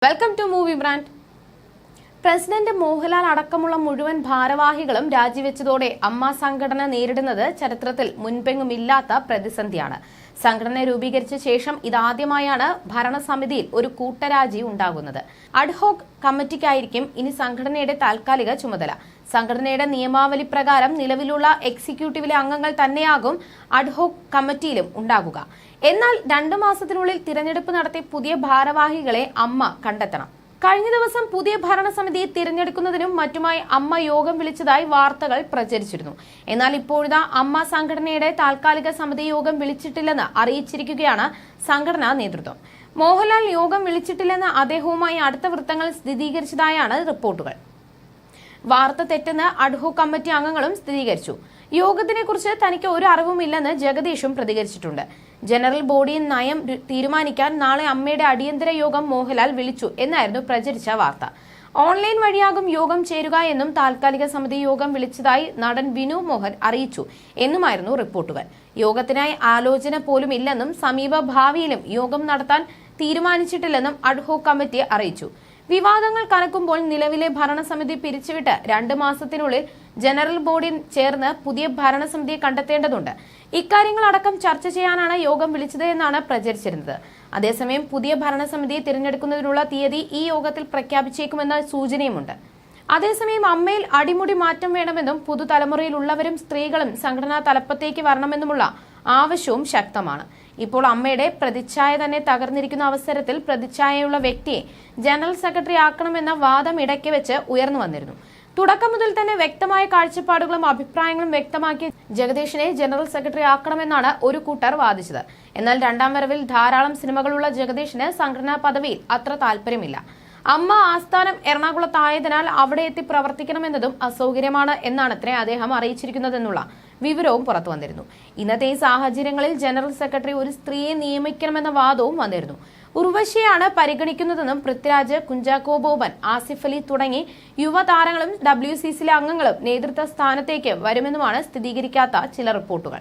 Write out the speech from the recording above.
Welcome to movie brand. President Mohanlal അടക്കമുള്ള മുഴുവൻ ഭാരവാഹികളും രാജിവെച്ചതോടെ അമ്മ സംഘടന നേരിടുന്നത് ചരിത്രത്തിൽ മുൻപെങ്ങുമില്ലാത്ത പ്രതിസന്ധിയാണ്. സംഘടന രൂപീകരിച്ച ശേഷം ഇതാദ്യമായാണ് ഭരണസമിതിയിൽ ഒരു കൂട്ടരാജി ഉണ്ടാകുന്നത്. അഡ്ഹോക് കമ്മിറ്റിക്കായിരിക്കും ഇനി സംഘടനയുടെ താൽക്കാലിക ചുമതല. സംഘടനയുടെ നിയമാവലി പ്രകാരം നിലവിലുള്ള എക്സിക്യൂട്ടീവിലെ അംഗങ്ങൾ തന്നെയാകും അഡ്ഹോക് കമ്മിറ്റിയിലും ഉണ്ടാകുക. എന്നാൽ 2 മാസത്തിനുള്ളിൽ തിരഞ്ഞെടുപ്പ് നടത്തി പുതിയ ഭാരവാഹികളെ അമ്മ കണ്ടെത്തണം. കഴിഞ്ഞ ദിവസം പുതിയ ഭരണസമിതിയെ തിരഞ്ഞെടുക്കുന്നതിനും മറ്റുമായി അമ്മ യോഗം വിളിച്ചതായി വാർത്തകൾ പ്രചരിച്ചിരുന്നു. എന്നാൽ ഇപ്പോഴിതാ അമ്മ സംഘടനയുടെ താൽക്കാലിക സമിതി യോഗം വിളിച്ചിട്ടില്ലെന്ന് അറിയിച്ചിരിക്കുകയാണ് സംഘടനാ നേതൃത്വം. മോഹൻലാൽ യോഗം വിളിച്ചിട്ടില്ലെന്ന് അദ്ദേഹവുമായി അടുത്ത വൃത്തങ്ങൾ സ്ഥിരീകരിച്ചതായാണ് റിപ്പോർട്ടുകൾ. വാർത്ത തെറ്റെന്ന് അഡ്ഹോക് കമ്മിറ്റി അംഗങ്ങളും സ്ഥിരീകരിച്ചു. യോഗത്തിനെക്കുറിച്ച് തനിക്ക് ഒരു അറിവുമില്ലെന്ന് ജഗദീഷും പ്രതികരിച്ചിട്ടുണ്ട്. ജനറൽ ബോഡി നയം തീരുമാനിക്കാൻ നാളെ അമ്മയുടെ അടിയന്തര യോഗം മോഹൻലാൽ വിളിച്ചു എന്നായിരുന്നു പ്രചരിച്ച വാർത്ത. ഓൺലൈൻ വഴിയാകും യോഗം ചേരുക എന്നും താൽക്കാലിക സമിതി യോഗം വിളിച്ചതായി നടൻ വിനു മോഹൻ അറിയിച്ചു എന്നുമായിരുന്നു റിപ്പോർട്ടുകൾ. യോഗത്തിനായി ആലോചന പോലും ഇല്ലെന്നും സമീപ ഭാവിയിലും യോഗം നടത്താൻ തീരുമാനിച്ചിട്ടില്ലെന്നും അഡ്ഹോക് കമ്മിറ്റി അറിയിച്ചു. വിവാദങ്ങൾ കനക്കുമ്പോൾ നിലവിലെ ഭരണസമിതി പിരിച്ചുവിട്ട് 2 മാസത്തിനുള്ളിൽ ജനറൽ ബോഡി ചേർന്ന് പുതിയ ഭരണസമിതിയെ കണ്ടെത്തേണ്ടതുണ്ട്. ഇക്കാര്യങ്ങളടക്കം ചർച്ച ചെയ്യാനാണ് യോഗം വിളിച്ചത് എന്നാണ് പ്രചരിച്ചിരുന്നത്. അതേസമയം പുതിയ ഭരണസമിതിയെ തിരഞ്ഞെടുക്കുന്നതിനുള്ള തീയതി ഈ യോഗത്തിൽ പ്രഖ്യാപിച്ചേക്കുമെന്ന സൂചനയുമുണ്ട്. അതേസമയം അമ്മയിൽ അടിമുടി മാറ്റം വേണമെന്നും പുതുതലമുറയിലുള്ളവരും സ്ത്രീകളും സംഘടനാ തലപ്പത്തേക്ക് വരണമെന്നുമുള്ള ആവശ്യവും ശക്തമാണ്. ഇപ്പോൾ അമ്മയുടെ പ്രതിച്ഛായ തന്നെ തകർന്നിരിക്കുന്ന അവസരത്തിൽ പ്രതിച്ഛായയുള്ള വ്യക്തിയെ ജനറൽ സെക്രട്ടറി ആക്കണമെന്ന വാദം ഇടയ്ക്ക് വെച്ച് ഉയർന്നു വന്നിരുന്നു. തുടക്കം മുതൽ തന്നെ വ്യക്തമായ കാഴ്ചപ്പാടുകളും അഭിപ്രായങ്ങളും വ്യക്തമാക്കി ജഗദീഷിനെ ജനറൽ സെക്രട്ടറി ആക്കണമെന്നാണ് ഒരു കൂട്ടർ വാദിച്ചത്. എന്നാൽ 2ാം വരവിൽ ധാരാളം സിനിമകളുള്ള ജഗദീഷിന് സംഘടനാ പദവിയിൽ അത്ര താല്പര്യമില്ല. അമ്മ ആസ്ഥാനം എറണാകുളത്തായതിനാൽ അവിടെ എത്തി പ്രവർത്തിക്കണമെന്നതും അസൗകര്യമാണ് എന്നാണത്രേ അദ്ദേഹം അറിയിച്ചിരിക്കുന്നതെന്നുള്ള വിവരവും പുറത്തു വന്നിരുന്നു. ഇന്നത്തെ ഈ സാഹചര്യങ്ങളിൽ ജനറൽ സെക്രട്ടറി ഒരു സ്ത്രീയെ നിയമിക്കണമെന്ന വാദവും വന്നിരുന്നു. ഉർവശിയാണ് പരിഗണിക്കുന്നതെന്നും പൃഥ്വിരാജ്, കുഞ്ചാക്കോ ബോബൻ, ആസിഫ് അലി തുടങ്ങി യുവതാരങ്ങളും WCCയിലെ അംഗങ്ങളും നേതൃത്വ സ്ഥാനത്തേക്ക് വരുമെന്നുമാണ് സ്ഥിരീകരിക്കാത്ത ചില റിപ്പോർട്ടുകൾ.